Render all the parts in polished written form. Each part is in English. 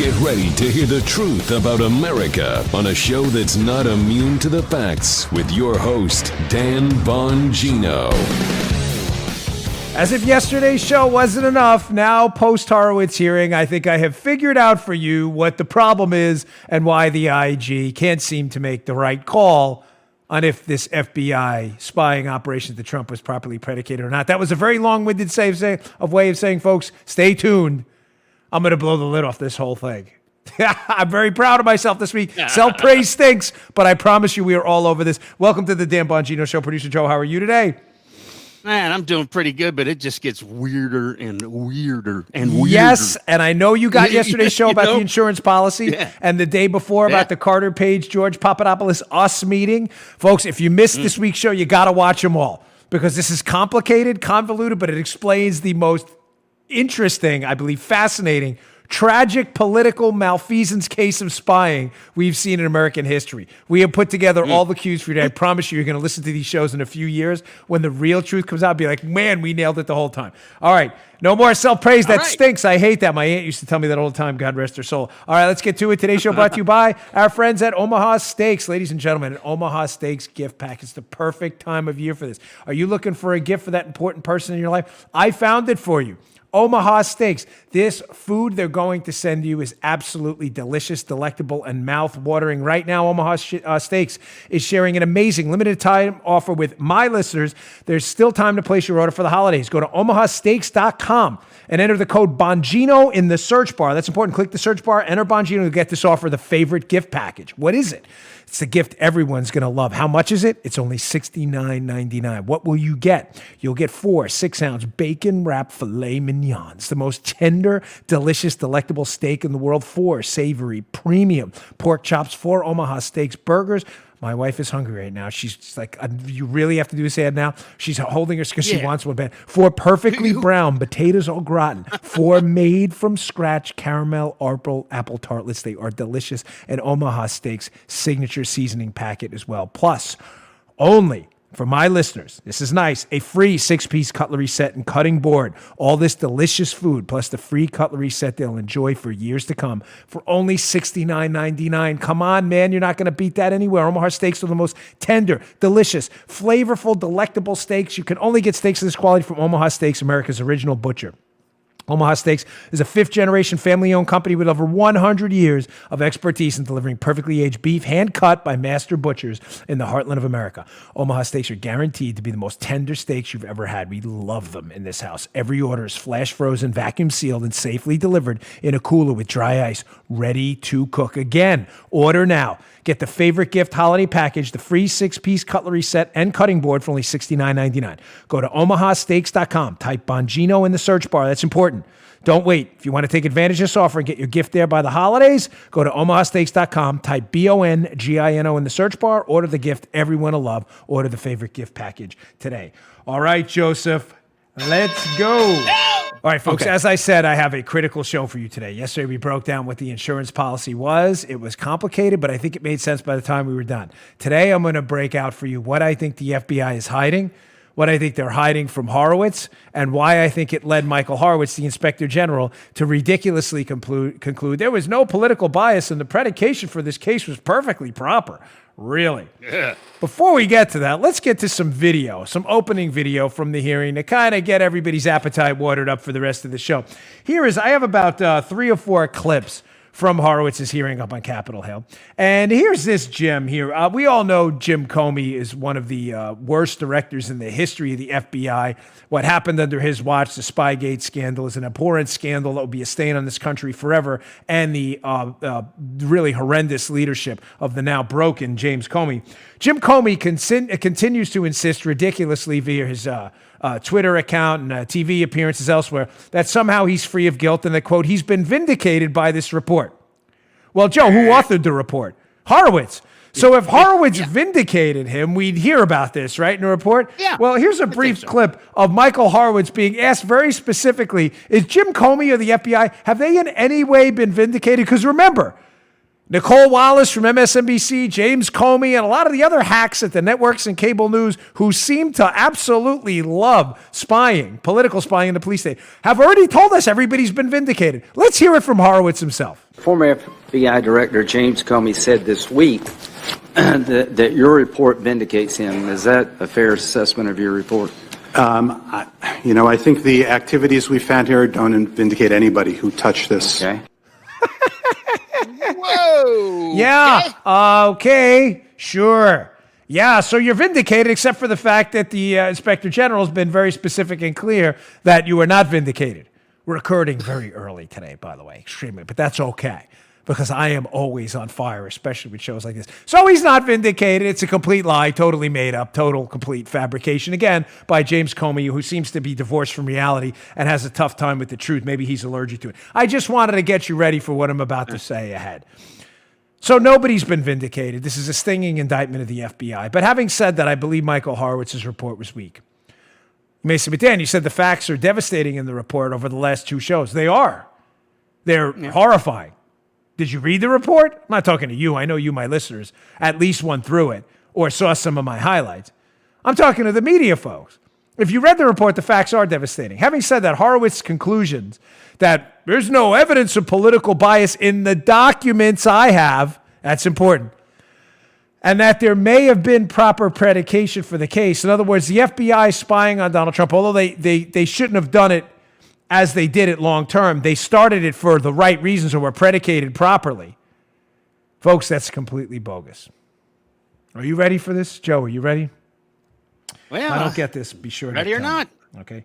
Get ready to hear the truth about America on a show that's not immune to the facts with your host, Dan Bongino. As if yesterday's show wasn't enough, now post-Horowitz hearing, I think I have figured out for you what the problem is and why the IG can't seem to make the right call on if this FBI spying operation to Trump was properly predicated or not. That was a very long-winded way of saying, folks, stay tuned. I'm going to blow the lid off this whole thing. I'm very proud of myself this week. Self-praise stinks, but I promise you we are all over this. Welcome to the Dan Bongino Show. Producer Joe, how are you today? Man, I'm doing pretty good, but it just gets weirder and weirder and weirder. Yes, and I know you got yesterday's show about the insurance policy and the day before about the Carter Page, George Papadopoulos, us meeting. Folks, if you missed this week's show, you got to watch them all because this is complicated, convoluted, but it explains the most interesting, I believe, fascinating, tragic political malfeasance case of spying we've seen in American history. We have put together all the cues for you today. I promise you're going to listen to these shows in a few years. When the real truth comes out, be like, man, we nailed it the whole time. All right. No more self-praise. That stinks. I hate that. My aunt used to tell me that all the time. God rest her soul. All right, let's get to it. Today's show brought to you by our friends at Omaha Steaks. Ladies and gentlemen, an Omaha Steaks gift pack. It's the perfect time of year for this. Are you looking for a gift for that important person in your life? I found it for you. Omaha Steaks. This food they're going to send you is absolutely delicious, delectable, and mouth-watering. Right now, Omaha Steaks is sharing an amazing limited-time offer with my listeners. There's still time to place your order for the holidays. Go to omahasteaks.com and enter the code Bongino in the search bar. That's important. Click the search bar, enter Bongino to get this offer, the favorite gift package. What is it? It's the gift everyone's going to love. How much is it? It's only $69.99. What will you get? You'll get 4 6-ounce bacon-wrapped filet mignons, the most tender, delicious, delectable steak in the world. 4 savory, premium pork chops, 4 Omaha Steaks burgers. My wife is hungry right now. She's like, you really have to do this ad now? She's holding her because she wants one bad. 4 perfectly brown potatoes au gratin. 4 made from scratch caramel apple tartlets. They are delicious. And Omaha Steaks signature seasoning packet as well. Plus, only for my listeners, this is nice, a free 6-piece cutlery set and cutting board. All this delicious food, plus the free cutlery set they'll enjoy for years to come for only $69.99. Come on, man, you're not going to beat that anywhere. Omaha Steaks are the most tender, delicious, flavorful, delectable steaks. You can only get steaks of this quality from Omaha Steaks, America's original butcher. Omaha Steaks is a 5th-generation family-owned company with over 100 years of expertise in delivering perfectly aged beef, hand-cut by master butchers in the heartland of America. Omaha Steaks are guaranteed to be the most tender steaks you've ever had. We love them in this house. Every order is flash-frozen, vacuum-sealed, and safely delivered in a cooler with dry ice, ready to cook. Again, order now. Get the favorite gift holiday package, the free 6-piece cutlery set and cutting board for only $69.99. Go to omahasteaks.com. Type Bongino in the search bar. That's important. Don't wait. If you want to take advantage of this offer and get your gift there by the holidays, go to omahasteaks.com. Type Bongino in the search bar. Order the gift everyone will love. Order the favorite gift package today. All right, Joseph, let's go. All right, folks, as I said, I have a critical show for you today. Yesterday, we broke down what the insurance policy was. It was complicated, but I think it made sense by the time we were done. Today, I'm going to break out for you what I think the FBI is hiding, what I think they're hiding from Horowitz, and why I think it led Michael Horowitz, the Inspector General, to ridiculously conclude there was no political bias and the predication for this case was perfectly proper. Really? Yeah. Before we get to that, let's get to some video, some opening video from the hearing to kind of get everybody's appetite watered up for the rest of the show. I have about 3 or 4 clips from Horowitz's hearing up on Capitol Hill. And here's this Jim here. We all know Jim Comey is one of the worst directors in the history of the FBI. What happened under his watch, the Spygate scandal, is an abhorrent scandal that will be a stain on this country forever. And the really horrendous leadership of the now broken James Comey. Jim Comey continues to insist ridiculously via his Twitter account and TV appearances elsewhere that somehow he's free of guilt and that, quote, he's been vindicated by this report. Well, Joe, who authored the report? Horowitz. So if Horowitz vindicated him, we'd hear about this, right, in a report? Yeah. Well, here's a brief clip of Michael Horowitz being asked very specifically, is Jim Comey or the FBI, have they in any way been vindicated? Because remember, Nicole Wallace from MSNBC, James Comey, and a lot of the other hacks at the networks and cable news who seem to absolutely love spying, political spying in the police state, have already told us everybody's been vindicated. Let's hear it from Horowitz himself. Former FBI Director James Comey said this week that your report vindicates him. Is that a fair assessment of your report? I think the activities we found here don't vindicate anybody who touched this. Okay. Whoa. Yeah. Okay. Sure. Yeah. So you're vindicated, except for the fact that the Inspector General has been very specific and clear that you are not vindicated. We're recording very early today, by the way, extremely, but that's okay because I am always on fire, especially with shows like this. So he's not vindicated. It's a complete lie, totally made up, total, complete fabrication, again, by James Comey, who seems to be divorced from reality and has a tough time with the truth. Maybe he's allergic to it. I just wanted to get you ready for what I'm about to say ahead. So nobody's been vindicated. This is a stinging indictment of the FBI. But having said that, I believe Michael Horowitz's report was weak. You may say, but Dan, you said the facts are devastating in the report over the last 2 shows. They are. They're horrifying. Did you read the report? I'm not talking to you. I know you, my listeners, at least went through it or saw some of my highlights. I'm talking to the media folks. If you read the report, the facts are devastating. Having said that, Horowitz's conclusions that there's no evidence of political bias in the documents I have, that's important, and that there may have been proper predication for the case. In other words, the FBI spying on Donald Trump, although they shouldn't have done it as they did it long term, they started it for the right reasons or were predicated properly. Folks, that's completely bogus. Are you ready for this? Joe, are you ready? Well, if I don't get this, be sure to ready or tell not. me. Okay.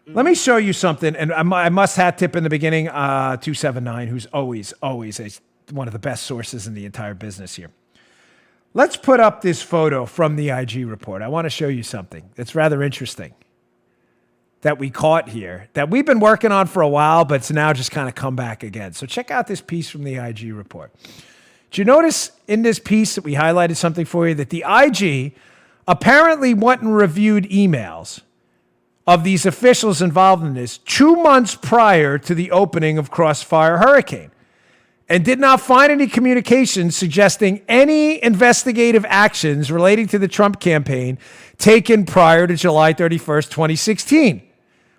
Let me show you something, and I must hat tip in the beginning, 279, who's always one of the best sources in the entire business here. Let's put up this photo from the IG report. I want to show you something that's rather interesting that we caught here, that we've been working on for a while, but it's now just kind of come back again. So check out this piece from the IG report. Did you notice in this piece that we highlighted something for you, that the IG apparently went and reviewed emails of these officials involved in this 2 months prior to the opening of Crossfire Hurricane and did not find any communications suggesting any investigative actions relating to the Trump campaign taken prior to July 31st, 2016,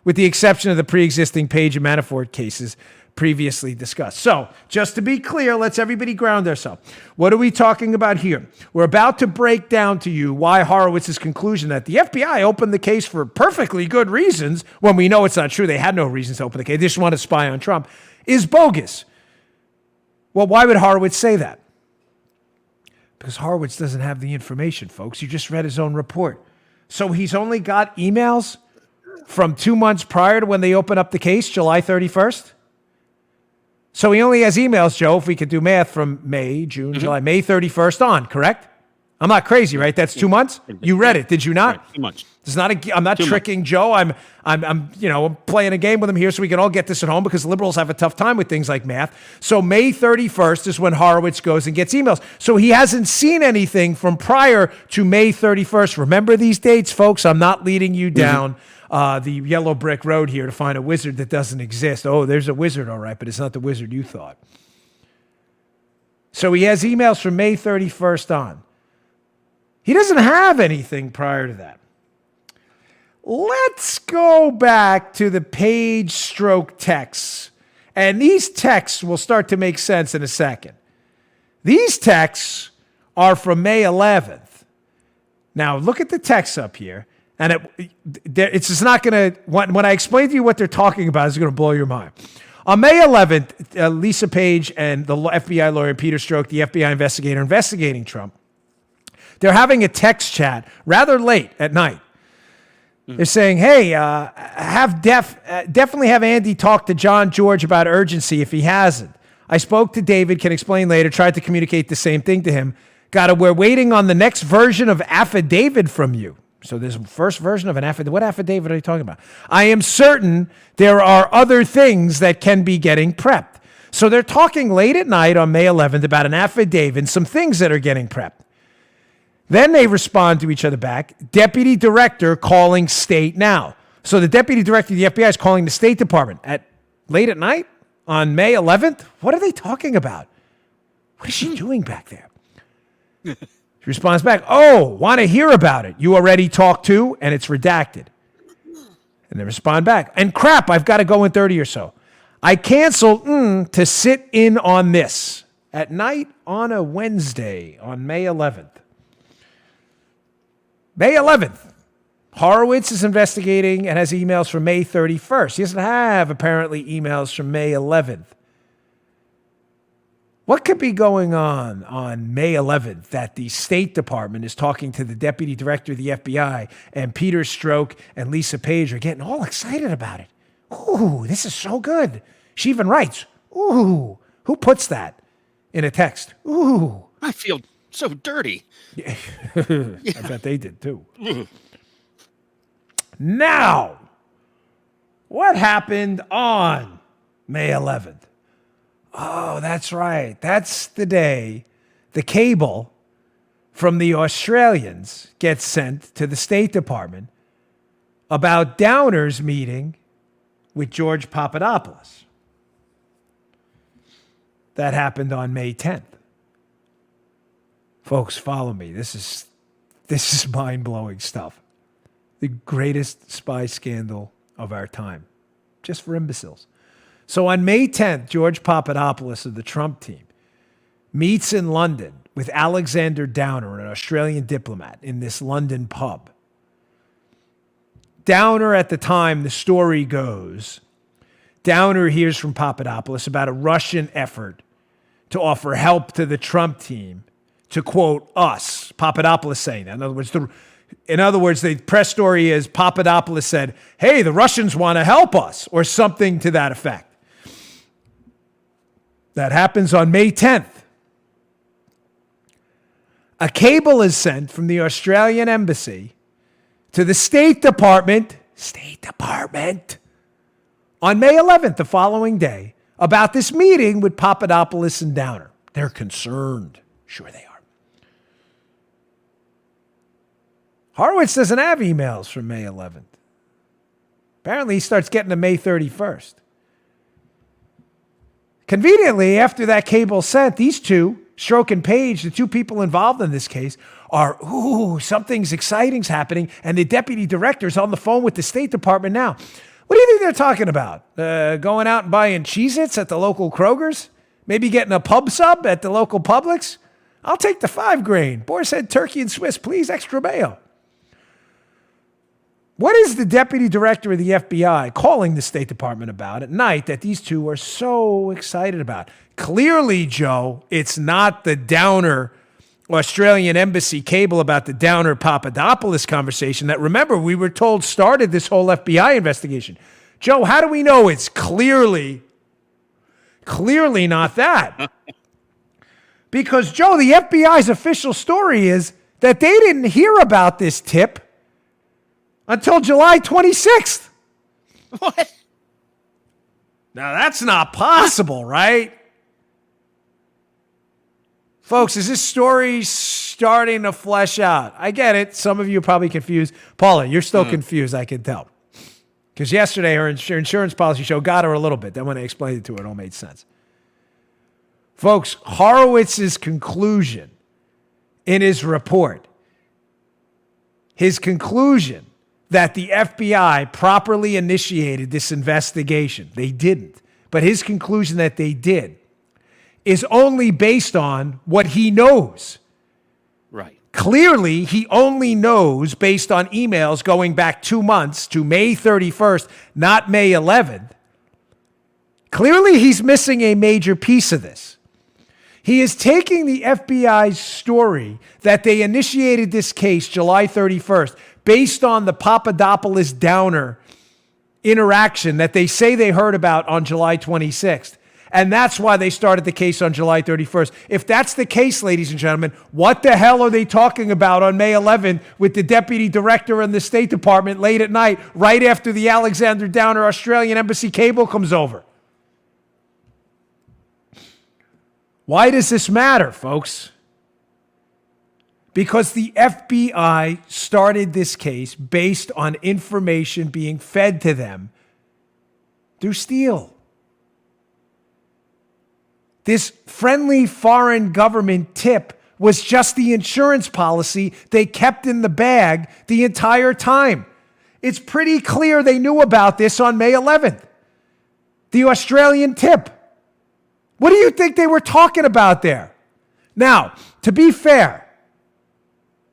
with the exception of the pre-existing Page and Manafort cases previously discussed. So, just to be clear, let's everybody ground ourselves. What are we talking about here? We're about to break down to you why Horowitz's conclusion that the FBI opened the case for perfectly good reasons, when we know it's not true, they had no reasons to open the case, they just want to spy on Trump, is bogus. Well, why would Horowitz say that? Because Horowitz doesn't have the information, folks. You just read his own report. So he's only got emails from 2 months prior to when they open up the case, July 31st? So he only has emails, Joe, if we could do math, from May, June, July, May 31st on, correct? I'm not crazy, right? That's 2 months? You read it, did you not? Right, 2 months. It's not I'm not tricking Joe. I'm playing a game with him here so we can all get this at home, because liberals have a tough time with things like math. So May 31st is when Horowitz goes and gets emails. So he hasn't seen anything from prior to May 31st. Remember these dates, folks? I'm not leading you down the yellow brick road here to find a wizard that doesn't exist. Oh, there's a wizard, all right, but it's not the wizard you thought. So he has emails from May 31st on. He doesn't have anything prior to that. Let's go back to the page stroke texts. And these texts will start to make sense in a second. These texts are from May 11th. Now, look at the texts up here. And it's just not going to, when I explain to you what they're talking about, it's going to blow your mind. On May 11th, Lisa Page and the FBI lawyer Peter Strzok, the FBI investigator investigating Trump, they're having a text chat rather late at night. They're saying, hey, definitely have Andy talk to John George about urgency if he hasn't. I spoke to David, can explain later, tried to communicate the same thing to him. We're waiting on the next version of affidavit from you. So there's a first version of an affidavit. What affidavit are you talking about? I am certain there are other things that can be getting prepped. So they're talking late at night on May 11th about an affidavit and some things that are getting prepped. Then they respond to each other back. Deputy Director calling State now. So the Deputy Director of the FBI is calling the State Department late at night on May 11th? What are they talking about? What is she doing back there? She responds back, oh, want to hear about it. You already talked to, and it's redacted. And they respond back, and crap, I've got to go in 30 or so. I canceled to sit in on this at night on a Wednesday on May 11th. May 11th. Horowitz is investigating and has emails from May 31st. He doesn't have, apparently, emails from May 11th. What could be going on May 11th that the State Department is talking to the Deputy Director of the FBI and Peter Strzok and Lisa Page are getting all excited about it? Ooh, this is so good. She even writes, ooh, who puts that in a text? Ooh. I feel so dirty. Yeah. I bet they did too. Now, what happened on May 11th? Oh, that's right. That's the day the cable from the Australians gets sent to the State Department about Downer's meeting with George Papadopoulos. That happened on May 10th. Folks, follow me. This is mind-blowing stuff. The greatest spy scandal of our time, just for imbeciles. So on May 10th, George Papadopoulos of the Trump team meets in London with Alexander Downer, an Australian diplomat, in this London pub. Downer, at the time, the story goes, Downer hears from Papadopoulos about a Russian effort to offer help to the Trump team to, quote, us. Papadopoulos saying that. In other words, the press story is Papadopoulos said, hey, the Russians want to help us, or something to that effect. That happens on May 10th. A cable is sent from the Australian embassy to the State Department, on May 11th, the following day, about this meeting with Papadopoulos and Downer. They're concerned. Sure they are. Horowitz doesn't have emails from May 11th. Apparently, he starts getting to May 31st. Conveniently, after that cable sent, these two, Strzok and Page, the two people involved in this case, are, something's exciting's happening, and the deputy director's on the phone with the State Department now. What do you think they're talking about? Going out and buying Cheez-Its at the local Kroger's? Maybe getting a pub sub at the local Publix? I'll take the 5-grain. Boar's Head turkey and Swiss, please, extra mayo. What is the deputy director of the FBI calling the State Department about at night that these two are so excited about? Clearly, Joe, it's not the Downer Australian embassy cable about the Downer Papadopoulos conversation that, remember, we were told started this whole FBI investigation. Joe, how do we know it's clearly not that? Because, Joe, the FBI's official story is that they didn't hear about this tip until July 26th. What? Now, that's not possible, right? Folks, is this story starting to flesh out? I get it. Some of you are probably confused. Paula, you're still confused, I can tell. Because yesterday her insurance policy show got her a little bit. Then when I explained it to her, it all made sense. Folks, Horowitz's conclusion in his report, his conclusion that the FBI properly initiated this investigation. They didn't. But his conclusion that they did is only based on what he knows. Right. Clearly, he only knows based on emails going back 2 months to May 31st, not May 11th. Clearly, he's missing a major piece of this. He is taking the FBI's story that they initiated this case July 31st based on the Papadopoulos Downer interaction that they say they heard about on July 26th. And that's why they started the case on July 31st. If that's the case, ladies and gentlemen, what the hell are they talking about on May 11th with the deputy director in the State Department late at night, right after the Alexander Downer Australian Embassy cable comes over? Why does this matter, folks? Because the FBI started this case based on information being fed to them through Steele. This friendly foreign government tip was just the insurance policy they kept in the bag the entire time. It's pretty clear they knew about this on May 11th. The Australian tip. What do you think they were talking about there? Now, to be fair,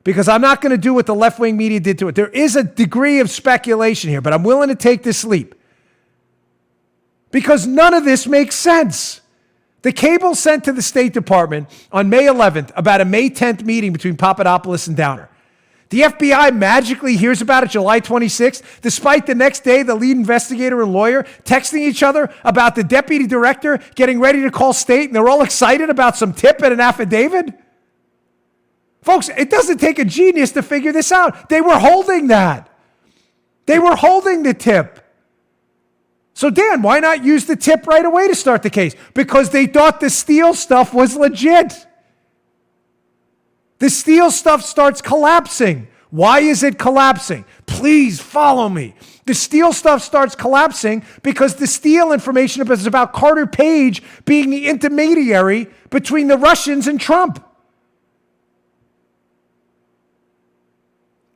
because I'm not going to do what the left-wing media did to it, there is a degree of speculation here, but I'm willing to take this leap. Because none of this makes sense. The cable sent to the State Department on May 11th about a May 10th meeting between Papadopoulos and Downer. The FBI magically hears about it July 26th, despite the next day the lead investigator and lawyer texting each other about the deputy director getting ready to call state, and they're all excited about some tip and an affidavit. Folks, it doesn't take a genius to figure this out. They were holding that. They were holding the tip. So Dan, why not use the tip right away to start the case? Because they thought the Steele stuff was legit. The Steele stuff starts collapsing. Why is it collapsing? Please follow me. The Steele stuff starts collapsing because the Steele information is about Carter Page being the intermediary between the Russians and Trump.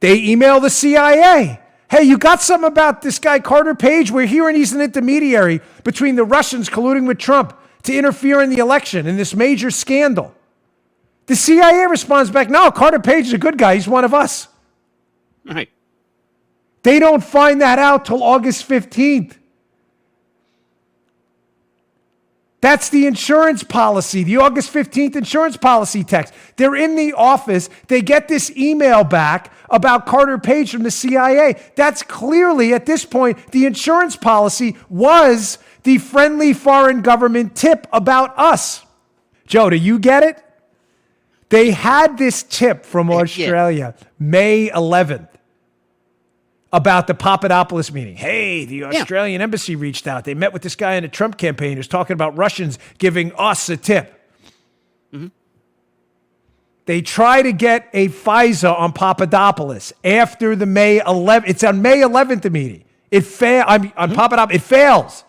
They email the CIA. Hey, you got something about this guy Carter Page? We're hearing he's an intermediary between the Russians colluding with Trump to interfere in the election in this major scandal. The CIA responds back, no, Carter Page is a good guy. He's one of us. Right. They don't find that out till August 15th. That's the insurance policy, the August 15th insurance policy text. They're in the office. They get this email back about Carter Page from the CIA. That's clearly, at this point, the insurance policy was the friendly foreign government tip about us. Joe, do you get it? They had this tip from Australia, May 11th, about the Papadopoulos meeting. Hey, the Australian embassy reached out. They met with this guy in the Trump campaign who's talking about Russians giving us a tip. Mm-hmm. They try to get a FISA on Papadopoulos after the May 11th. It's on May 11th, the meeting. It Papadopoulos. It fails.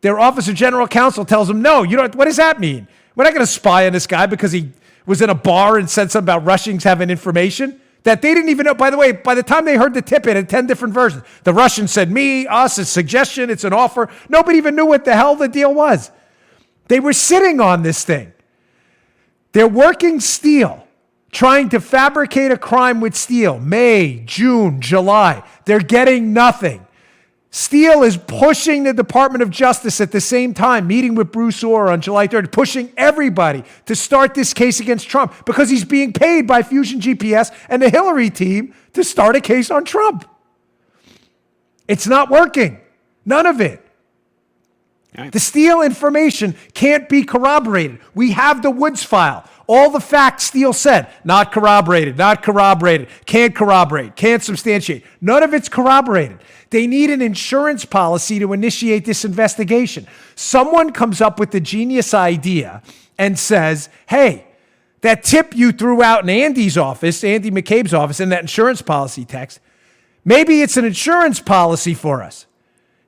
Their Office of General Counsel tells them, no, you don't. What does that mean? We're not going to spy on this guy because he was in a bar and said something about Russians having information that they didn't even know. By the way, by the time they heard the tip, it had 10 different versions. The Russians said me, us, a suggestion, it's an offer. Nobody even knew what the hell the deal was. They were sitting on this thing. They're working Steele, trying to fabricate a crime with Steele. May, June, July. They're getting nothing. Steele is pushing the Department of Justice at the same time, meeting with Bruce Orr on July 3rd, pushing everybody to start this case against Trump because he's being paid by Fusion GPS and the Hillary team to start a case on Trump. It's not working. None of it. Right. The Steele information can't be corroborated. We have the Woods file. All the facts Steele said, not corroborated, can't corroborate, can't substantiate. None of it's corroborated. They need an insurance policy to initiate this investigation. Someone comes up with the genius idea and says, hey, that tip you threw out in Andy's office, Andy McCabe's office, in that insurance policy text, maybe it's an insurance policy for us.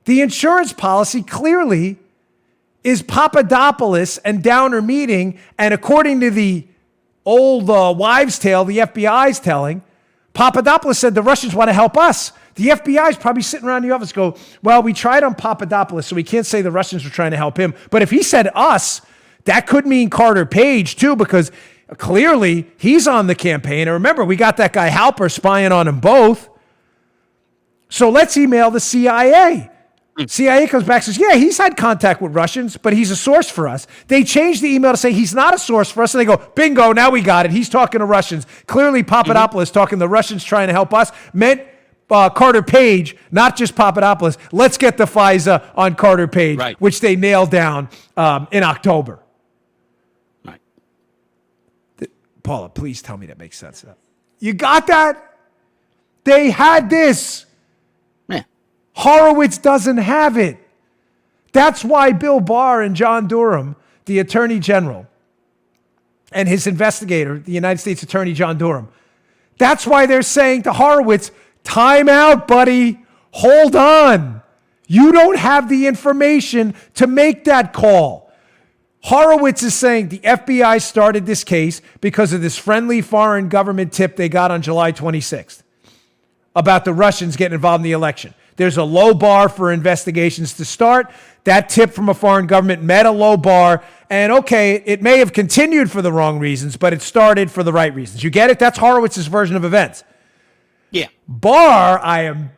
The insurance policy clearly is Papadopoulos and Downer meeting, and according to the old wives' tale, the FBI's telling, Papadopoulos said the Russians want to help us. The FBI's probably sitting around the office go, well, we tried on Papadopoulos, so we can't say the Russians were trying to help him. But if he said us, that could mean Carter Page too, because clearly he's on the campaign. And remember, we got that guy Halper spying on them both. So let's email the CIA. CIA comes back and says, yeah, he's had contact with Russians, but he's a source for us. They change the email to say he's not a source for us, and they go, bingo, now we got it. He's talking to Russians. Clearly, Papadopoulos talking to the Russians trying to help us meant Carter Page, not just Papadopoulos. Let's get the FISA on Carter Page, right, which they nailed down in October. Right. Paula, please tell me that makes sense. You got that? They had this. Horowitz doesn't have it. That's why Bill Barr and John Durham, the Attorney General, and his investigator, the United States Attorney John Durham, that's why they're saying to Horowitz, time out, buddy. Hold on. You don't have the information to make that call. Horowitz is saying the FBI started this case because of this friendly foreign government tip they got on July 26th about the Russians getting involved in the election. There's a low bar for investigations to start. That tip from a foreign government met a low bar. And okay, it may have continued for the wrong reasons, but it started for the right reasons. You get it? That's Horowitz's version of events. Yeah. Barr, I am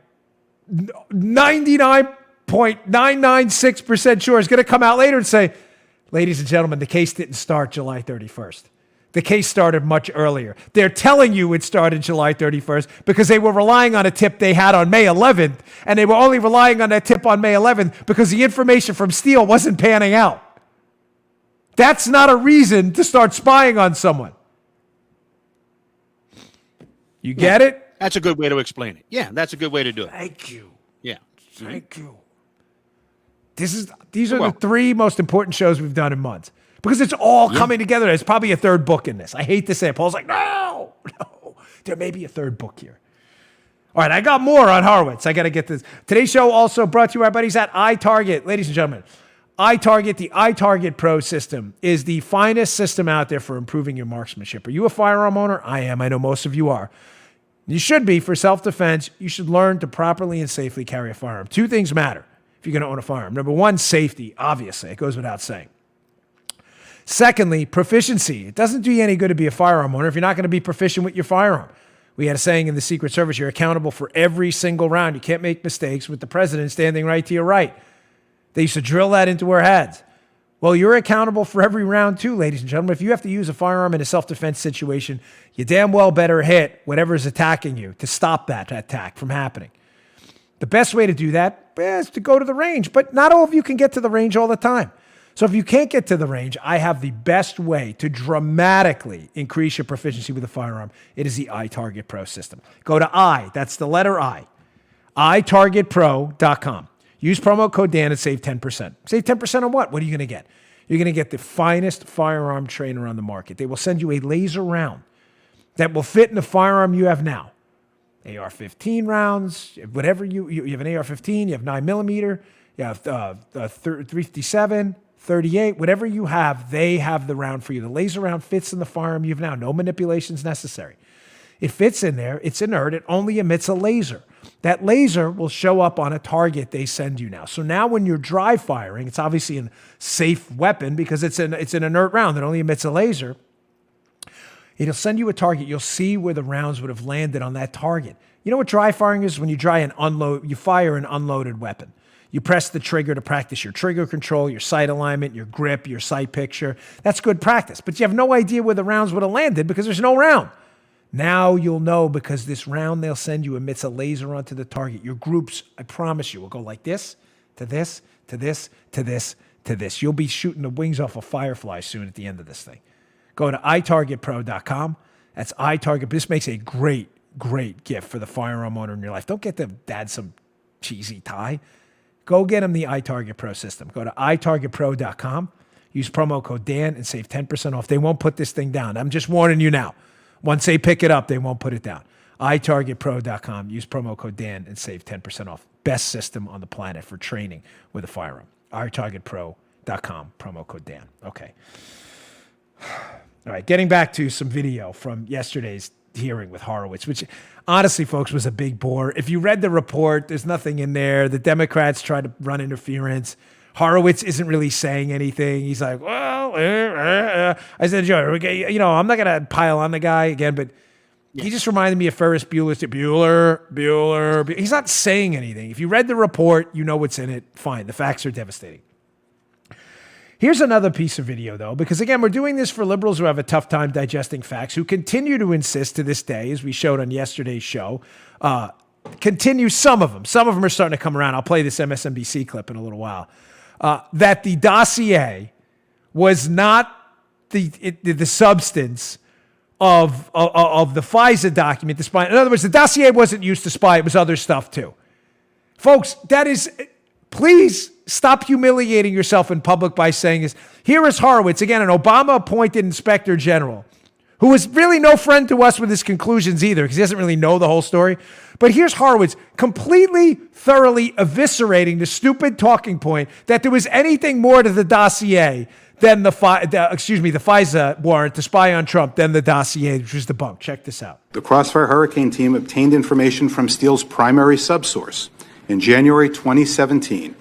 99.996% sure, is going to come out later and say, ladies and gentlemen, the case didn't start July 31st. The case started much earlier. They're telling you it started July 31st because they were relying on a tip they had on May 11th, and they were only relying on that tip on May 11th because the information from Steele wasn't panning out. That's not a reason to start spying on someone. You get it? That's a good way to explain it. Yeah, that's a good way to do it. Thank you. Yeah. Thank you. These are the three most important shows we've done in months because it's all coming together. There's probably a third book in this. I hate to say it. Paul's like, no, there may be a third book here. All right, I got more on Horowitz. I got to get this. Today's show also brought to you by our buddies at iTarget. Ladies and gentlemen, iTarget, the iTarget Pro system is the finest system out there for improving your marksmanship. Are you a firearm owner? I am. I know most of you are. You should be. For self-defense, you should learn to properly and safely carry a firearm. Two things matter if you're going to own a firearm. Number one, safety. Obviously, it goes without saying. Secondly, proficiency. It doesn't do you any good to be a firearm owner if you're not going to be proficient with your firearm. We had a saying in the Secret Service, you're accountable for every single round. You can't make mistakes with the president standing right to your right. They used to drill that into our heads. Well, you're accountable for every round too, ladies and gentlemen. If you have to use a firearm in a self-defense situation, you damn well better hit whatever is attacking you to stop that attack from happening. The best way to do that is to go to the range, but not all of you can get to the range all the time. So if you can't get to the range, I have the best way to dramatically increase your proficiency with a firearm. It is the iTarget Pro system. Go to that's the letter I, iTargetPro.com. Use promo code Dan and save 10%. Save 10% on what? What are you going to get? You're going to get the finest firearm trainer on the market. They will send you a laser round that will fit in the firearm you have now. AR-15 rounds, whatever you have an AR-15, you have 9mm, you have 357, 38, whatever you have, they have the round for you. The laser round fits in the firearm you have now. No manipulations necessary. It fits in there. It's inert. It only emits a laser. That laser will show up on a target they send you now. So now when you're dry firing, it's obviously a safe weapon because it's an inert round that only emits a laser. It'll send you a target. You'll see where the rounds would have landed on that target. You know what dry firing is? When you you fire an unloaded weapon. You press the trigger to practice your trigger control, your sight alignment, your grip, your sight picture. That's good practice. But you have no idea where the rounds would have landed because there's no round. Now you'll know because this round they'll send you emits a laser onto the target. Your groups, I promise you, will go like this, to this, to this, to this, to this. You'll be shooting the wings off a firefly soon at the end of this thing. Go to iTargetPro.com. That's iTarget. This makes a great, great gift for the firearm owner in your life. Don't get the dad some cheesy tie. Go get them the iTarget Pro system. Go to iTargetPro.com. Use promo code Dan and save 10% off. They won't put this thing down. I'm just warning you now. Once they pick it up, they won't put it down. iTargetPro.com. Use promo code Dan and save 10% off. Best system on the planet for training with a firearm. iTargetPro.com. Promo code Dan. Okay. All right. Getting back to some video from yesterday's hearing with Horowitz, which honestly, folks, was a big bore. If you read the report, there's nothing in there. The Democrats try to run interference. Horowitz isn't really saying anything. He's like, well, I said, Joe, I'm not going to pile on the guy again, but he just reminded me of Ferris Bueller's Bueller. He's not saying anything. If you read the report, you know what's in it. Fine. The facts are devastating. Here's another piece of video, though, because, again, we're doing this for liberals who have a tough time digesting facts, who continue to insist to this day, as we showed on yesterday's show, some of them. Some of them are starting to come around. I'll play this MSNBC clip in a little while. That the dossier was not the substance of the FISA document. In other words, the dossier wasn't used to spy. It was other stuff, too. Folks, please stop humiliating yourself in public by saying this. Here is Horowitz, again, an Obama-appointed inspector general, who was really no friend to us with his conclusions either, because he doesn't really know the whole story. But here's Horowitz completely, thoroughly eviscerating the stupid talking point that there was anything more to the dossier then the FISA warrant to spy on Trump, then the dossier, which was debunked. Check this out. The Crossfire Hurricane team obtained information from Steele's primary subsource in January 2017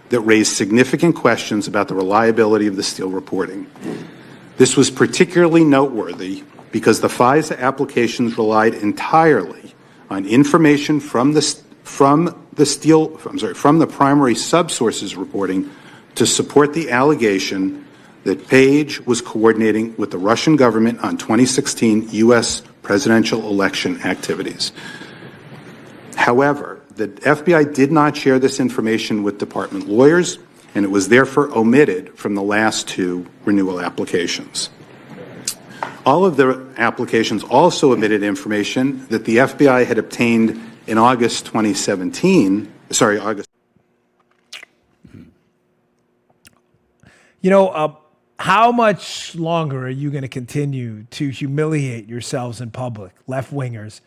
that raised significant questions about the reliability of the Steele reporting. This was particularly noteworthy because the FISA applications relied entirely on information from the primary subsource's reporting to support the allegation that Page was coordinating with the Russian government on 2016 U.S. presidential election activities. However, the FBI did not share this information with department lawyers, and it was therefore omitted from the last two renewal applications. All of the applications also omitted information that the FBI had obtained in August 2017. How much longer are you going to continue to humiliate yourselves in public? Left-wingers,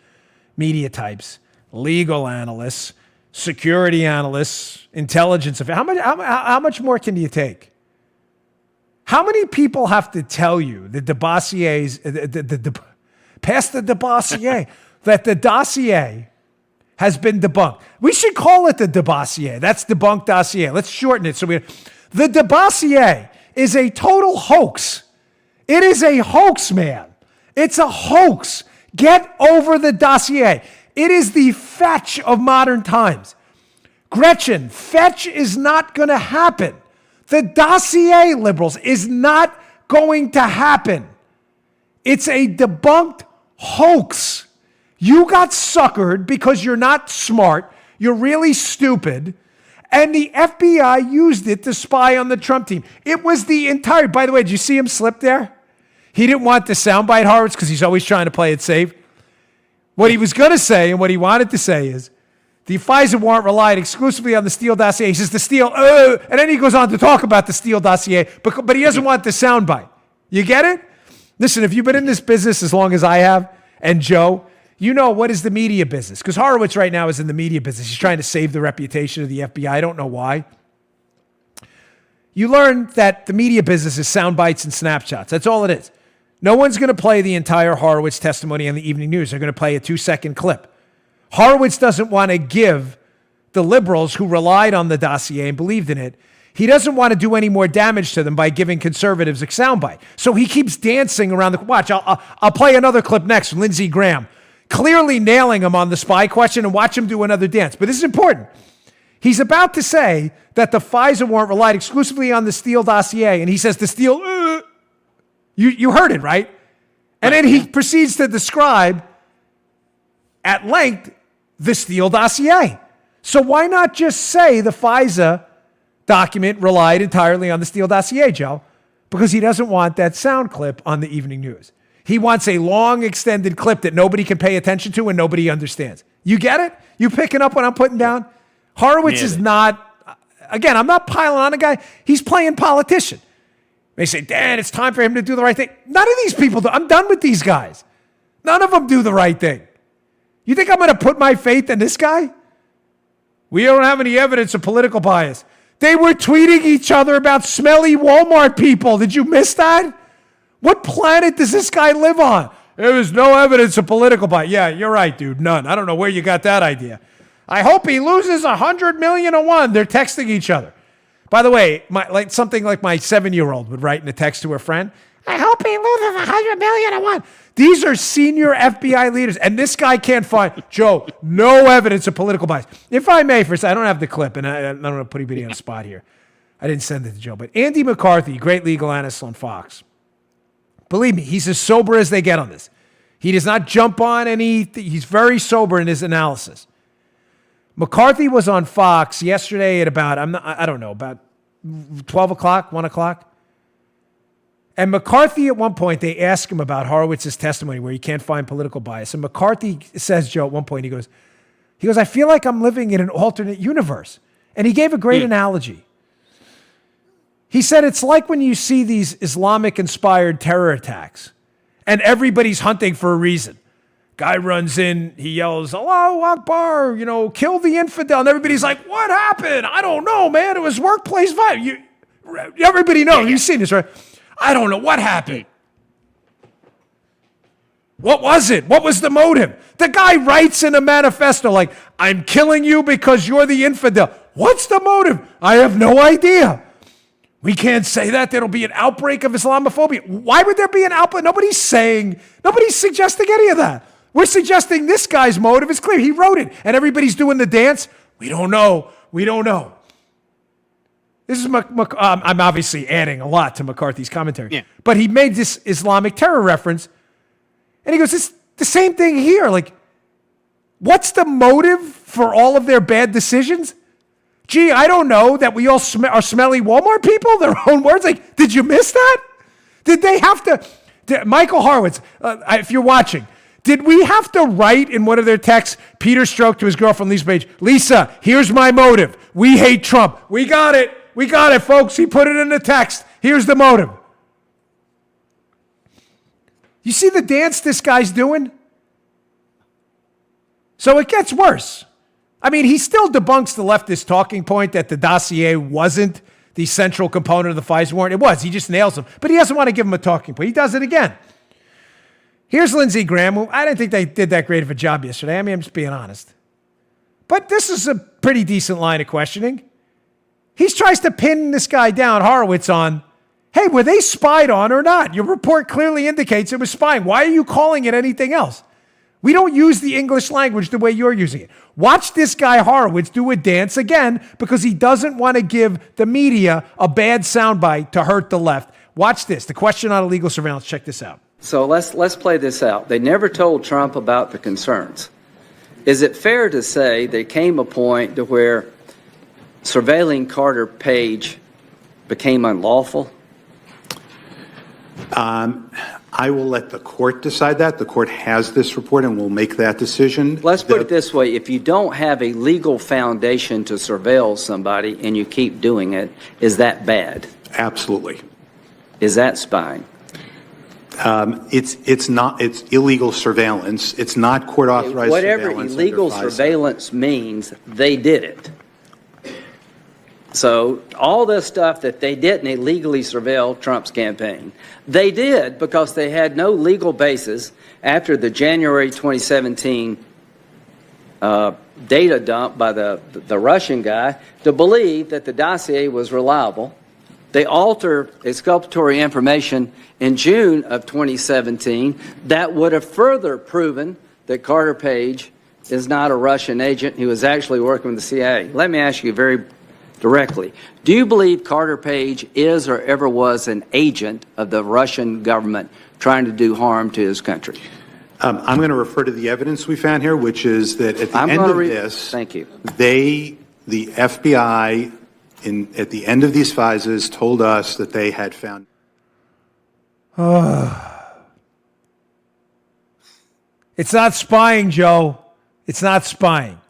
media types, legal analysts, security analysts, intelligence. How much more can you take? How many people have to tell you that the dossiers, past the dossier, that the dossier has been debunked? We should call it the dossier. That's debunked dossier. Let's shorten it. The dossier is a total hoax. It is a hoax, man. It's a hoax. Get over the dossier. It is the fetch of modern times. Gretchen, fetch is not going to happen. The dossier, liberals, is not going to happen. It's a debunked hoax. You got suckered because you're not smart. You're really stupid. And the FBI used it to spy on the Trump team. It was the entire, by the way, did you see him slip there? He didn't want the soundbite, Horowitz, because he's always trying to play it safe. What he was going to say and what he wanted to say is, the FISA warrant relied exclusively on the Steele dossier. He says the Steele, and then he goes on to talk about the Steele dossier, but he doesn't want the soundbite. You get it? Listen, if you've been in this business as long as I have, and Joe, you know what is the media business. Because Horowitz right now is in the media business. He's trying to save the reputation of the FBI. I don't know why. You learn that the media business is sound bites and snapshots. That's all it is. No one's going to play the entire Horowitz testimony on the evening news. They're going to play a 2-second clip. Horowitz doesn't want to give the liberals who relied on the dossier and believed in it, he doesn't want to do any more damage to them by giving conservatives a soundbite. So he keeps dancing around the... Watch, I'll play another clip next from Lindsey Graham, clearly nailing him on the spy question, and watch him do another dance. But this is important. He's about to say that the FISA warrant relied exclusively on the Steele dossier, and he says the Steele... You heard it, right? And then he proceeds to describe at length the Steele dossier. So why not just say the FISA document relied entirely on the Steele dossier, Joe? Because he doesn't want that sound clip on the evening news. He wants a long, extended clip that nobody can pay attention to and nobody understands. You get it? You picking up what I'm putting down? Horowitz is not, again, I'm not piling on a guy. He's playing politician. They say, Dan, it's time for him to do the right thing. None of these people do. I'm done with these guys. None of them do the right thing. You think I'm going to put my faith in this guy? We don't have any evidence of political bias. They were tweeting each other about smelly Walmart people. Did you miss that? What planet does this guy live on? There was no evidence of political bias. Yeah, you're right, dude. None. I don't know where you got that idea. I hope he loses 100 million to one. They're texting each other. By the way, something like my 7-year-old would write in a text to her friend, I hope he loses 100 million to one. These are senior FBI leaders, and this guy can't find, Joe, no evidence of political bias. If I may, first, I don't have the clip, and I don't want to put anybody on the spot here. I didn't send it to Joe, but Andy McCarthy, great legal analyst on Fox. Believe me, he's as sober as they get on this. He does not jump on he's very sober in his analysis. McCarthy was on Fox yesterday at about, about 12 o'clock, 1 o'clock. And McCarthy, at one point, they asked him about Horowitz's testimony where he can't find political bias. And McCarthy says, Joe, at one point, he goes, I feel like I'm living in an alternate universe. And he gave a great analogy. He said, it's like when you see these Islamic-inspired terror attacks, and everybody's hunting for a reason. Guy runs in, he yells, Allahu Akbar, kill the infidel. And everybody's like, what happened? I don't know, man. It was workplace violence. Everybody knows. You've seen this, right? I don't know what happened. What was it? What was the motive? The guy writes in a manifesto like, I'm killing you because you're the infidel. What's the motive? I have no idea. We can't say that. There'll be an outbreak of Islamophobia. Why would there be an outbreak? Nobody's suggesting any of that. We're suggesting this guy's motive is clear. He wrote it, and everybody's doing the dance. We don't know. This is, I'm obviously adding a lot to McCarthy's commentary, but he made this Islamic terror reference, and he goes, it's the same thing here. Like, what's the motive for all of their bad decisions? Gee, I don't know, that we all are smelly Walmart people, their own words. Like, did you miss that? Did they have to, Michael Horowitz, if you're watching, did we have to write in one of their texts, Peter Strzok to his girlfriend Lisa Page, Lisa, here's my motive. We hate Trump. We got it, folks. He put it in the text. Here's the motive. You see the dance this guy's doing? So it gets worse. I mean, he still debunks the leftist talking point that the dossier wasn't the central component of the FISA warrant. It was. He just nails them. But he doesn't want to give them a talking point. He does it again. Here's Lindsey Graham, who I didn't think they did that great of a job yesterday. I mean, I'm just being honest. But this is a pretty decent line of questioning. He tries to pin this guy down, Horowitz, on, hey, were they spied on or not? Your report clearly indicates it was spying. Why are you calling it anything else? We don't use the English language the way you're using it. Watch this guy Horowitz do a dance again because he doesn't want to give the media a bad soundbite to hurt the left. Watch this. The question on illegal surveillance. Check this out. So let's play this out. They never told Trump about the concerns. Is it fair to say there came a point to where surveilling Carter Page became unlawful? I will let the court decide that. The court has this report and will make that decision. Let's put it this way. If you don't have a legal foundation to surveil somebody and you keep doing it, is that bad? Absolutely. Is that spying? It's not. It's illegal surveillance. It's not court authorized surveillance. Whatever illegal surveillance means, they did it. So all this stuff that they didn't illegally surveil Trump's campaign, they did because they had no legal basis after the January 2017 data dump by the Russian guy to believe that the dossier was reliable. They altered exculpatory information in June of 2017 that would have further proven that Carter Page is not a Russian agent. He was actually working with the CIA. Let me ask you very directly. Do you believe Carter Page is or ever was an agent of the Russian government trying to do harm to his country? I'm going to refer to the evidence we found here, which is that at the end of this, thank you. The FBI, at the end of these FISAs, told us that they had found. It's not spying, Joe. It's not spying.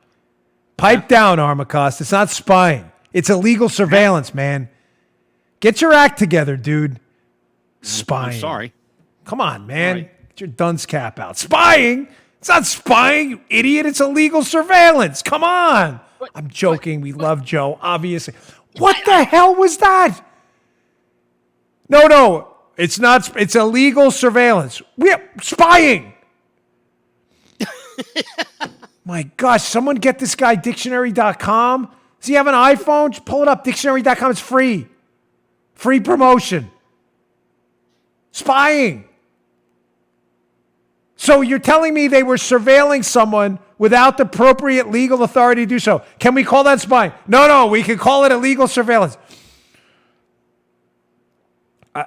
Pipe down, Armacost. It's not spying. It's illegal surveillance, man. Get your act together, dude. Spying. I'm sorry. Come on, man. Right. Get your dunce cap out. Spying? It's not spying, you idiot. It's illegal surveillance. Come on. I'm joking. We love Joe, obviously. What the hell was that? No. It's not. It's illegal surveillance. We're spying. My gosh, someone get this guy dictionary.com. Does he have an iPhone? Just pull it up. Dictionary.com. It's free. Free promotion. Spying. So you're telling me they were surveilling someone without the appropriate legal authority to do so. Can we call that spying? No, we can call it illegal surveillance. Well,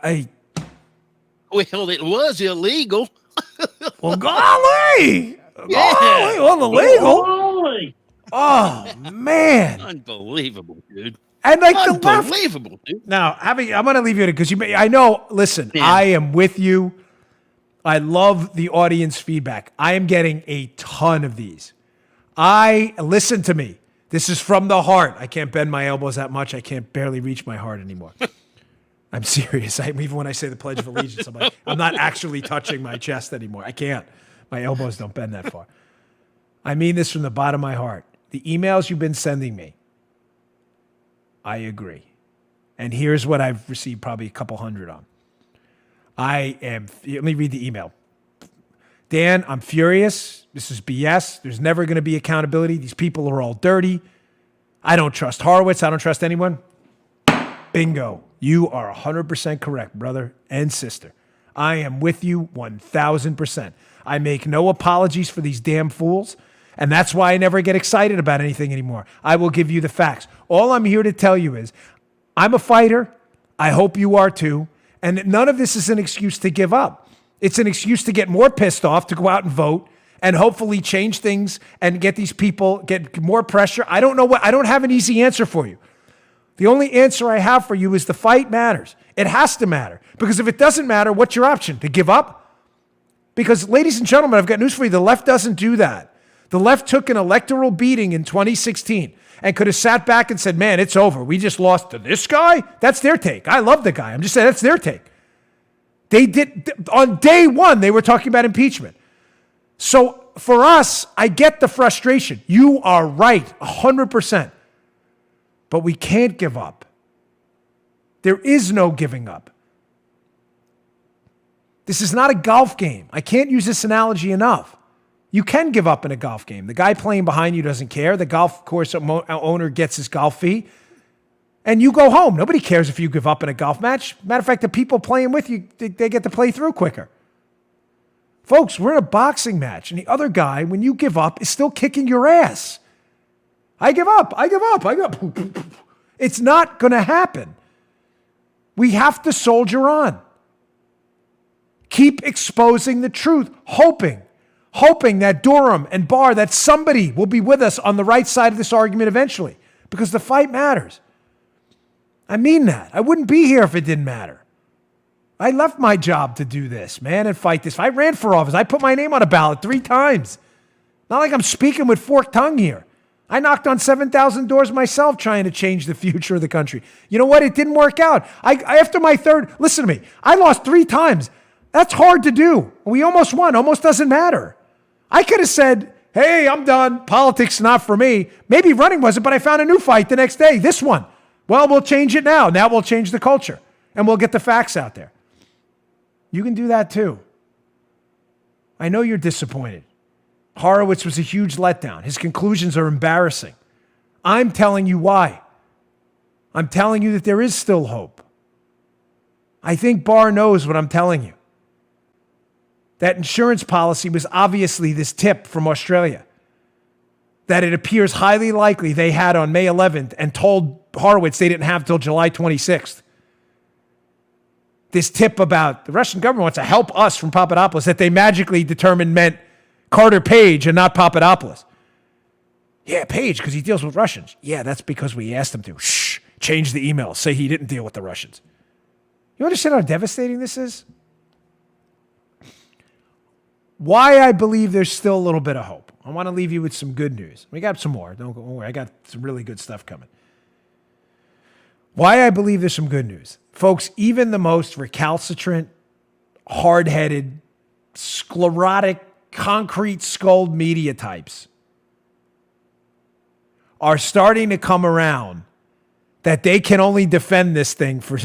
it was illegal. Well, golly. Yeah. Golly, well, illegal. Golly. Oh, man. Unbelievable, dude. And like unbelievable, dude. Now, I'm going to leave you in it because I know, listen, I am with you. I love the audience feedback. I am getting a ton of these. Listen to me. This is from the heart. I can't bend my elbows that much. I can't barely reach my heart anymore. I'm serious. Even when I say the Pledge of Allegiance, I'm not actually touching my chest anymore. I can't. My elbows don't bend that far. I mean this from the bottom of my heart. The emails you've been sending me, I agree. And here's what I've received probably a couple hundred on. Let me read the email. Dan, I'm furious. This is BS. There's never going to be accountability. These people are all dirty. I don't trust Horowitz. I don't trust anyone. Bingo. You are 100% correct, brother and sister. I am with you 1,000%. I make no apologies for these damn fools, and that's why I never get excited about anything anymore. I will give you the facts. All I'm here to tell you is I'm a fighter. I hope you are too. And none of this is an excuse to give up. It's an excuse to get more pissed off, to go out and vote, and hopefully change things and get these people, get more pressure. I don't have an easy answer for you. The only answer I have for you is the fight matters. It has to matter. Because if it doesn't matter, what's your option? To give up? Because, ladies and gentlemen, I've got news for you. The left doesn't do that. The left took an electoral beating in 2016 and could have sat back and said, man, it's over. We just lost to this guy? That's their take. I love the guy. I'm just saying that's their take. They did, on day one, they were talking about impeachment. So for us, I get the frustration. You are right, 100%. But we can't give up. There is no giving up. This is not a golf game. I can't use this analogy enough. You can give up in a golf game. The guy playing behind you doesn't care. The golf course owner gets his golf fee. And you go home. Nobody cares if you give up in a golf match. Matter of fact, the people playing with you, they get to play through quicker. Folks, we're in a boxing match, and the other guy, when you give up, is still kicking your ass. I give up. It's not going to happen. We have to soldier on. Keep exposing the truth, hoping that Durham and Barr, that somebody will be with us on the right side of this argument eventually, because the fight matters. I mean that. I wouldn't be here if it didn't matter. I left my job to do this, man, and fight this. I ran for office. I put my name on a ballot 3 times. Not like I'm speaking with forked tongue here. I knocked on 7,000 doors myself trying to change the future of the country. You know what? It didn't work out. After my third, listen to me, I lost 3 times. That's hard to do. We almost won. Almost doesn't matter. I could have said, hey, I'm done. Politics not for me. Maybe running wasn't, but I found a new fight the next day. This one. Well, we'll change it now. Now we'll change the culture, and we'll get the facts out there. You can do that too. I know you're disappointed. Horowitz was a huge letdown. His conclusions are embarrassing. I'm telling you why. I'm telling you that there is still hope. I think Barr knows what I'm telling you. That insurance policy was obviously this tip from Australia that it appears highly likely they had on May 11th and told Horowitz they didn't have till July 26th. This tip about the Russian government wants to help us from Papadopoulos that they magically determined meant Carter Page and not Papadopoulos. Yeah, Page, because he deals with Russians. Yeah, that's because we asked him to. Shh, change the email. Say he didn't deal with the Russians. You understand how devastating this is? Why I believe there's still a little bit of hope. I want to leave you with some good news. We got some more. Don't worry. I got some really good stuff coming. Why I believe there's some good news. Folks, even the most recalcitrant, hard-headed, sclerotic, concrete-skulled media types are starting to come around that they can only defend this thing for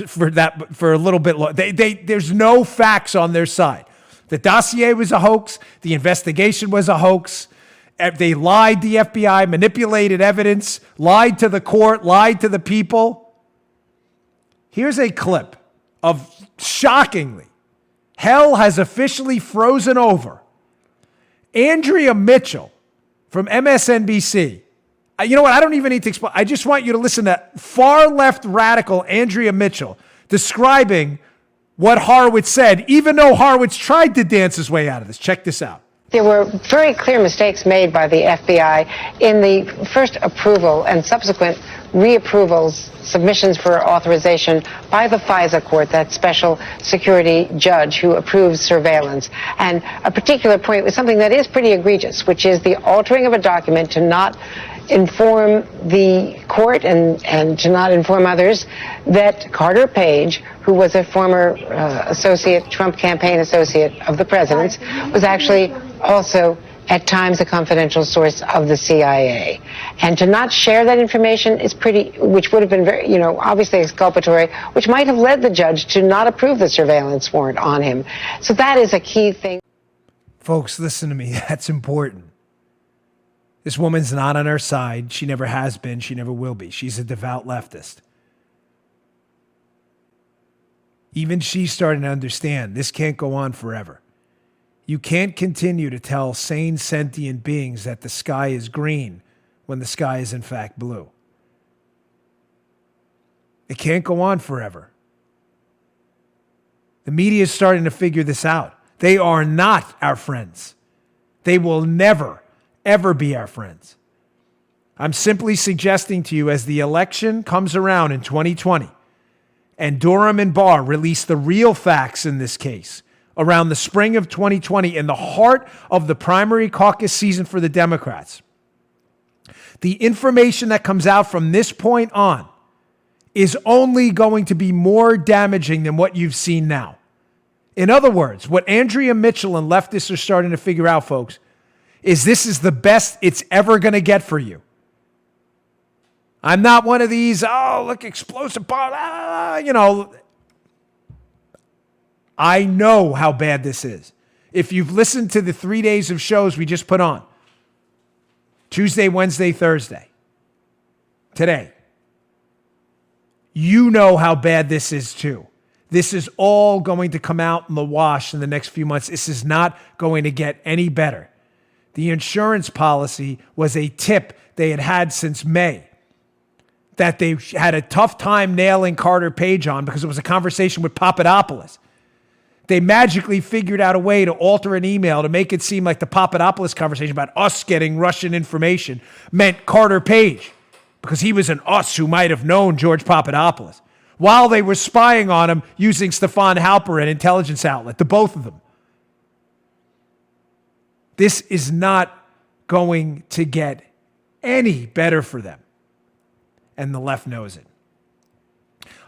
a little bit longer. There's no facts on their side. The dossier was a hoax. The investigation was a hoax. They lied, the FBI, manipulated evidence, lied to the court, lied to the people. Here's a clip of, shockingly, hell has officially frozen over. Andrea Mitchell from MSNBC. You know what? I don't even need to explain. I just want you to listen to far left radical Andrea Mitchell describing what Horowitz said, even though Horowitz tried to dance his way out of this. Check this out. There were very clear mistakes made by the FBI in the first approval and subsequent reapprovals, submissions for authorization by the FISA court, that special security judge who approves surveillance. And a particular point was something that is pretty egregious, which is the altering of a document to not inform the court and to not inform others that Carter Page, who was a former Trump campaign associate of the president's, was actually also at times a confidential source of the CIA. And to not share that information is which would have been very, obviously exculpatory, which might have led the judge to not approve the surveillance warrant on him. So that is a key thing. Folks, listen to me. That's important. This woman's not on our side. She never has been. She never will be. She's a devout leftist. Even she's starting to understand this can't go on forever. You can't continue to tell sane, sentient beings that the sky is green when the sky is in fact blue. It can't go on forever. The media is starting to figure this out. They are not our friends. They will never, ever be our friends. I'm simply suggesting to you, as the election comes around in 2020, and Durham and Barr release the real facts in this case around the spring of 2020, in the heart of the primary caucus season for the Democrats, the information that comes out from this point on is only going to be more damaging than what you've seen now. In other words, what Andrea Mitchell and leftists are starting to figure out, folks, is this is the best it's ever going to get for you. I'm not one of these, look, explosive bomb, I know how bad this is. If you've listened to the 3 days of shows we just put on, Tuesday, Wednesday, Thursday, today, you know how bad this is too. This is all going to come out in the wash in the next few months. This is not going to get any better. The insurance policy was a tip they had had since May that they had a tough time nailing Carter Page on because it was a conversation with Papadopoulos. They magically figured out a way to alter an email to make it seem like the Papadopoulos conversation about us getting Russian information meant Carter Page because he was an us who might have known George Papadopoulos while they were spying on him using Stefan Halper, an intelligence outlet, the both of them. This is not going to get any better for them. And the left knows it.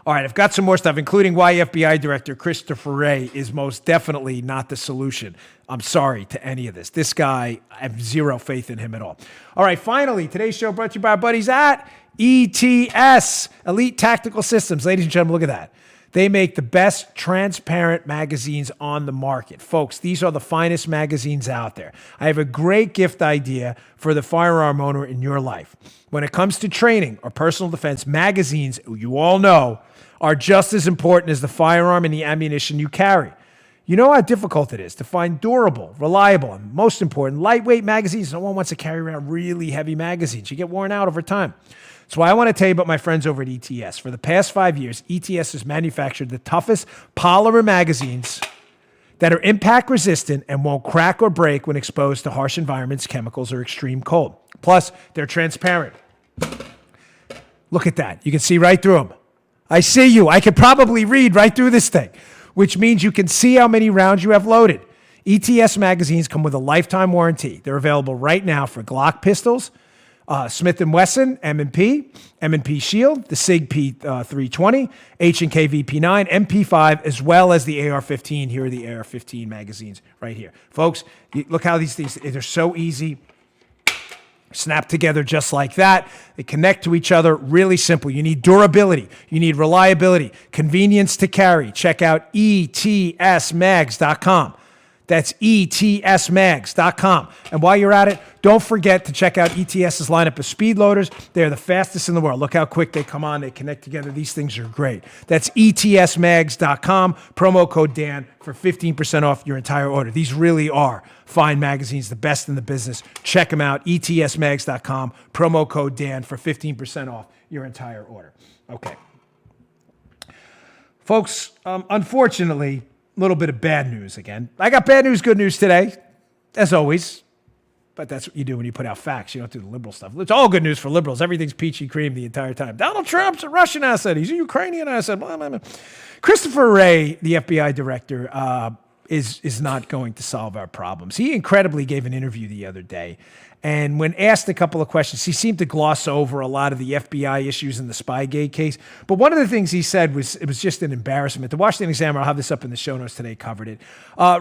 All right, I've got some more stuff, including why FBI Director Christopher Wray is most definitely not the solution. I'm sorry to any of this. This guy, I have zero faith in him at all. All right, finally, today's show brought to you by our buddies at ETS, Elite Tactical Systems. Ladies and gentlemen, look at that. They make the best transparent magazines on the market. Folks, these are the finest magazines out there. I have a great gift idea for the firearm owner in your life. When it comes to training or personal defense, magazines, you all know, are just as important as the firearm and the ammunition you carry. You know how difficult it is to find durable, reliable, and most important, lightweight magazines. No one wants to carry around really heavy magazines. You get worn out over time. That's why I want to tell you about my friends over at ETS. For the past 5 years, ETS has manufactured the toughest polymer magazines that are impact resistant and won't crack or break when exposed to harsh environments, chemicals, or extreme cold. Plus, they're transparent. Look at that. You can see right through them. I see you. I could probably read right through this thing, which means you can see how many rounds you have loaded. ETS magazines come with a lifetime warranty. They're available right now for Glock pistols, Smith & Wesson, M&P Shield, the SIG P320, H&K VP9, MP5, as well as the AR-15. Here are the AR-15 magazines right here. Folks, look how these things, they're so easy. Snap together just like that. They connect to each other. Really simple. You need durability. You need reliability. Convenience to carry. Check out etsmags.com. That's etsmags.com. And while you're at it, don't forget to check out ETS's lineup of speed loaders. They're the fastest in the world. Look how quick they come on. They connect together. These things are great. That's etsmags.com. Promo code Dan for 15% off your entire order. These really are fine magazines, the best in the business. Check them out. etsmags.com. Promo code Dan for 15% off your entire order. Okay. Folks, unfortunately, a little bit of bad news again. I got bad news, good news today, as always. But that's what you do when you put out facts. You don't do the liberal stuff. It's all good news for liberals. Everything's peachy cream the entire time. Donald Trump's a Russian asset. He's a Ukrainian asset. Blah, blah, blah. Christopher Wray, the FBI director, is not going to solve our problems. He incredibly gave an interview the other day, And when asked a couple of questions, he seemed to gloss over a lot of the FBI issues in the Spygate case. But one of the things he said was it was just an embarrassment. The Washington Examiner, I'll have this up in the show notes today, covered it.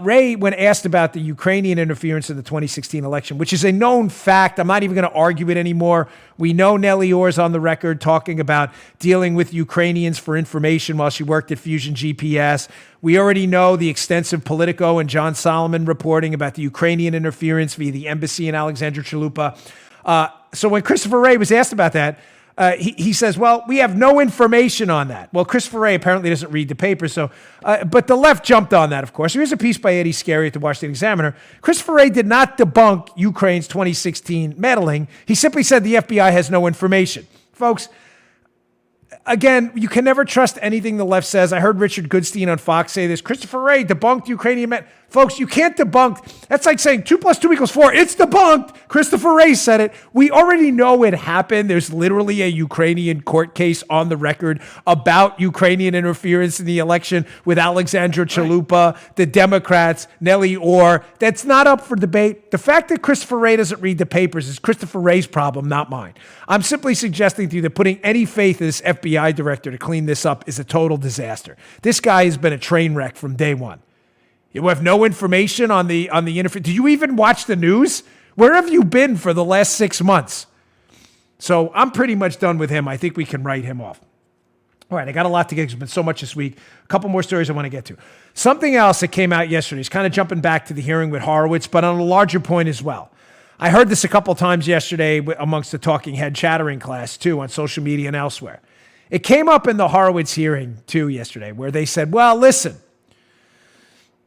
Ray, when asked about the Ukrainian interference in the 2016 election, which is a known fact, I'm not even going to argue it anymore. We know Nellie Orr's on the record talking about dealing with Ukrainians for information while she worked at Fusion GPS. We already know the extensive Politico and John Solomon reporting about the Ukrainian interference via the embassy in Alexandria Chalupa. So when Christopher Wray was asked about that, he says, well, we have no information on that. Well, Christopher Wray apparently doesn't read the paper, but the left jumped on that, of course. Here's a piece by Eddie Scarry at the Washington Examiner. Christopher Wray did not debunk Ukraine's 2016 meddling. He simply said the FBI has no information. Folks, again, you can never trust anything the left says. I heard Richard Goodstein on Fox say this. Christopher Wray debunked Ukrainian men. Folks, you can't debunk. That's like saying 2 + 2 = 4. It's debunked. Christopher Wray said it. We already know it happened. There's literally a Ukrainian court case on the record about Ukrainian interference in the election with Alexandra Chalupa, the Democrats, Nellie Orr. That's not up for debate. The fact that Christopher Wray doesn't read the papers is Christopher Wray's problem, not mine. I'm simply suggesting to you that putting any faith in this FBI director to clean this up is a total disaster. This guy has been a train wreck from day one. You have no information on the interference. Do you even watch the news? Where have you been for the last 6 months? So I'm pretty much done with him. I think we can write him off. All right, I got a lot to get. There's been so much this week. A couple more stories I want to get to. Something else that came out yesterday is kind of jumping back to the hearing with Horowitz, but on a larger point as well. I heard this a couple times yesterday amongst the talking head chattering class, too, on social media and elsewhere. It came up in the Horowitz hearing, too, yesterday, where they said, well, listen,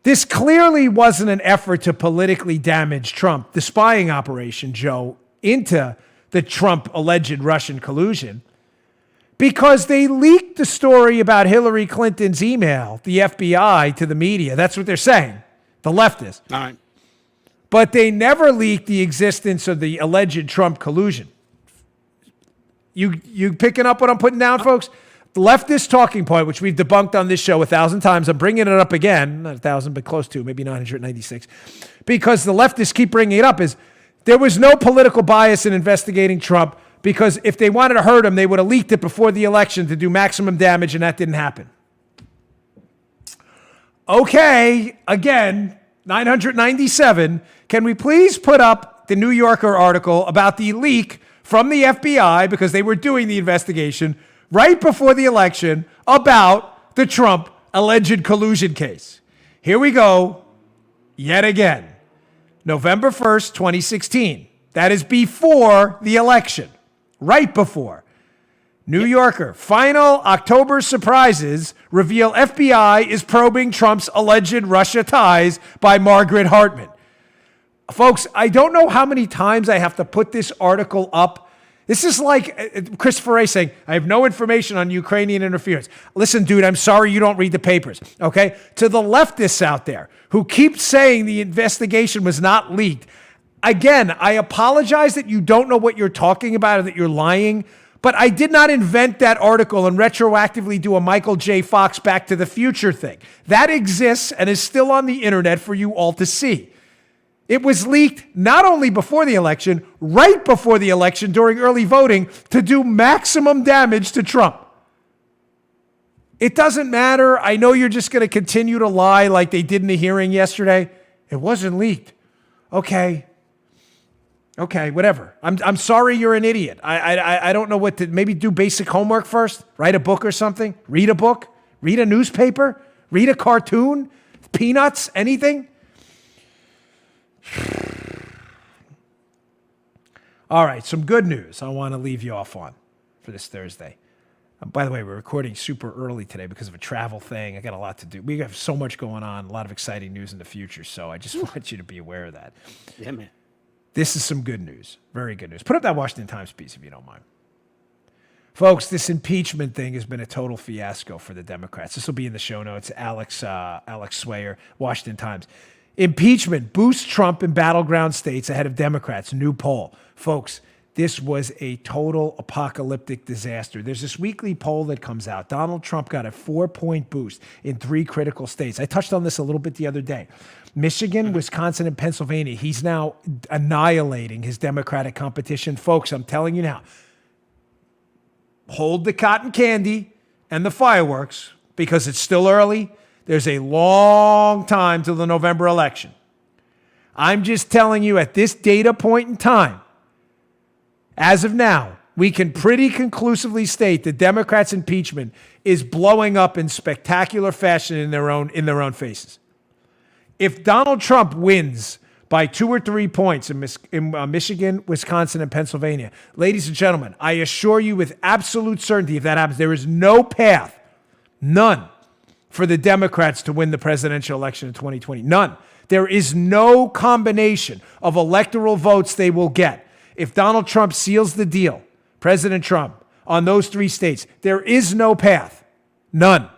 this clearly wasn't an effort to politically damage Trump, the spying operation, Joe, into the Trump alleged Russian collusion, because they leaked the story about Hillary Clinton's email, the FBI, to the media. That's what they're saying, the leftists. All right. But they never leaked the existence of the alleged Trump collusion. You picking up what I'm putting down, folks? The leftist talking point, which we've debunked on this show 1,000 times, I'm bringing it up again, not 1,000, but close to, maybe 996, because the leftists keep bringing it up, is there was no political bias in investigating Trump, because if they wanted to hurt him, they would have leaked it before the election to do maximum damage, and that didn't happen. Okay, again, 997, can we please put up the New Yorker article about the leak from the FBI, because they were doing the investigation right before the election about the Trump alleged collusion case. Here we go, yet again. November 1st, 2016. That is before the election, right before. New Yorker, final October surprises reveal FBI is probing Trump's alleged Russia ties by Margaret Hartman. Folks, I don't know how many times I have to put this article up. This is like Christopher Wray saying, I have no information on Ukrainian interference. Listen, dude, I'm sorry you don't read the papers, okay? To the leftists out there who keep saying the investigation was not leaked, again, I apologize that you don't know what you're talking about or that you're lying, but I did not invent that article and retroactively do a Michael J. Fox Back to the Future thing. That exists and is still on the internet for you all to see. It was leaked not only before the election, right before the election during early voting to do maximum damage to Trump. It doesn't matter. I know you're just going to continue to lie like they did in the hearing yesterday. It wasn't leaked. Okay, whatever. I'm sorry you're an idiot. I don't know what to, maybe do basic homework first, write a book or something, read a book, read a newspaper, read a cartoon, Peanuts, anything. All right, some good news I want to leave you off on for this Thursday. By the way, we're recording super early today because of a travel thing. I got a lot to do. We have so much going on, a lot of exciting news in the future, so I just want you to be aware of that. Yeah, man. This is some good news, very good news. Put up that Washington Times piece if you don't mind. Folks, this impeachment thing has been a total fiasco for the Democrats. This will be in the show notes. Alex Swayer, Washington Times. Impeachment boosts Trump in battleground states ahead of Democrats. New poll. Folks, this was a total apocalyptic disaster. There's this weekly poll that comes out. Donald Trump got a 4-point boost in 3 critical states. I touched on this a little bit the other day. Michigan, Wisconsin, and Pennsylvania. He's now annihilating his Democratic competition. Folks, I'm telling you now, hold the cotton candy and the fireworks because it's still early. There's a long time till the November election. I'm just telling you at this data point in time, as of now, we can pretty conclusively state the Democrats' impeachment is blowing up in spectacular fashion in their own faces. If Donald Trump wins by 2 or 3 points in Michigan, Wisconsin, and Pennsylvania, ladies and gentlemen, I assure you with absolute certainty, if that happens, there is no path, none, for the Democrats to win the presidential election in 2020. None. There is no combination of electoral votes they will get. If Donald Trump seals the deal, President Trump, on those 3 states, there is no path. None.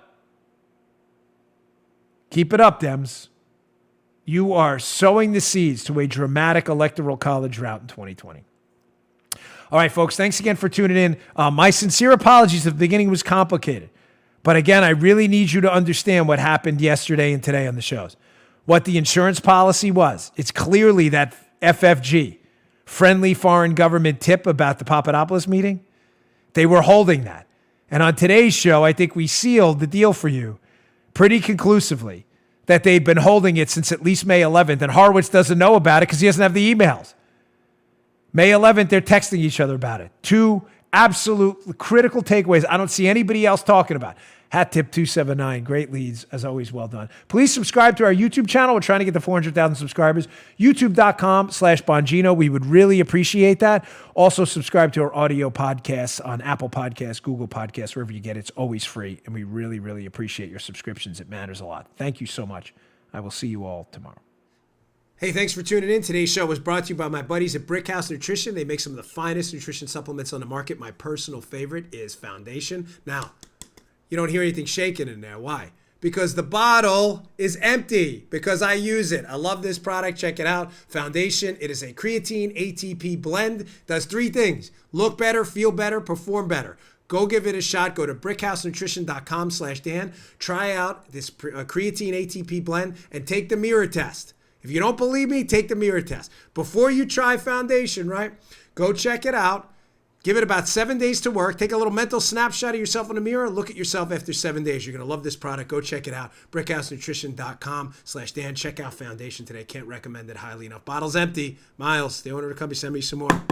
Keep it up, Dems. You are sowing the seeds to a dramatic electoral college route in 2020. All right, folks, thanks again for tuning in. My sincere apologies if the beginning was complicated. But again, I really need you to understand what happened yesterday and today on the shows. What the insurance policy was. It's clearly that FFG, friendly foreign government tip about the Papadopoulos meeting. They were holding that. And on today's show, I think we sealed the deal for you pretty conclusively that they've been holding it since at least May 11th. And Horowitz doesn't know about it because he doesn't have the emails. May 11th, they're texting each other about it. 2 absolute critical takeaways I don't see anybody else talking about. Hat tip 279. Great leads. As always, well done. Please subscribe to our YouTube channel. We're trying to get to 400,000 subscribers. YouTube.com/Bongino. We would really appreciate that. Also, subscribe to our audio podcasts on Apple Podcasts, Google Podcasts, wherever you get it. It's always free. And we really, really appreciate your subscriptions. It matters a lot. Thank you so much. I will see you all tomorrow. Hey, thanks for tuning in. Today's show was brought to you by my buddies at Brickhouse Nutrition. They make some of the finest nutrition supplements on the market. My personal favorite is Foundation. Now, you don't hear anything shaking in there. Why? Because the bottle is empty. Because I use it. I love this product. Check it out. Foundation. It is a creatine ATP blend. Does 3 things. Look better, feel better, perform better. Go give it a shot. Go to brickhousenutrition.com/Dan. Try out this creatine ATP blend and take the mirror test. If you don't believe me, take the mirror test. Before you try Foundation, right? Go check it out. Give it about 7 days to work. Take a little mental snapshot of yourself in the mirror. Look at yourself after 7 days. You're going to love this product. Go check it out. brickhousenutrition.com/Dan. Check out Foundation today. Can't recommend it highly enough. Bottle's empty. Miles, the owner of the company, send me some more.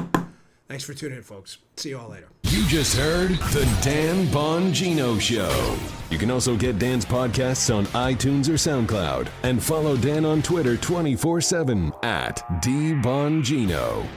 Thanks for tuning in, folks. See you all later. You just heard The Dan Bongino Show. You can also get Dan's podcasts on iTunes or SoundCloud. And follow Dan on Twitter 24/7 @DBongino.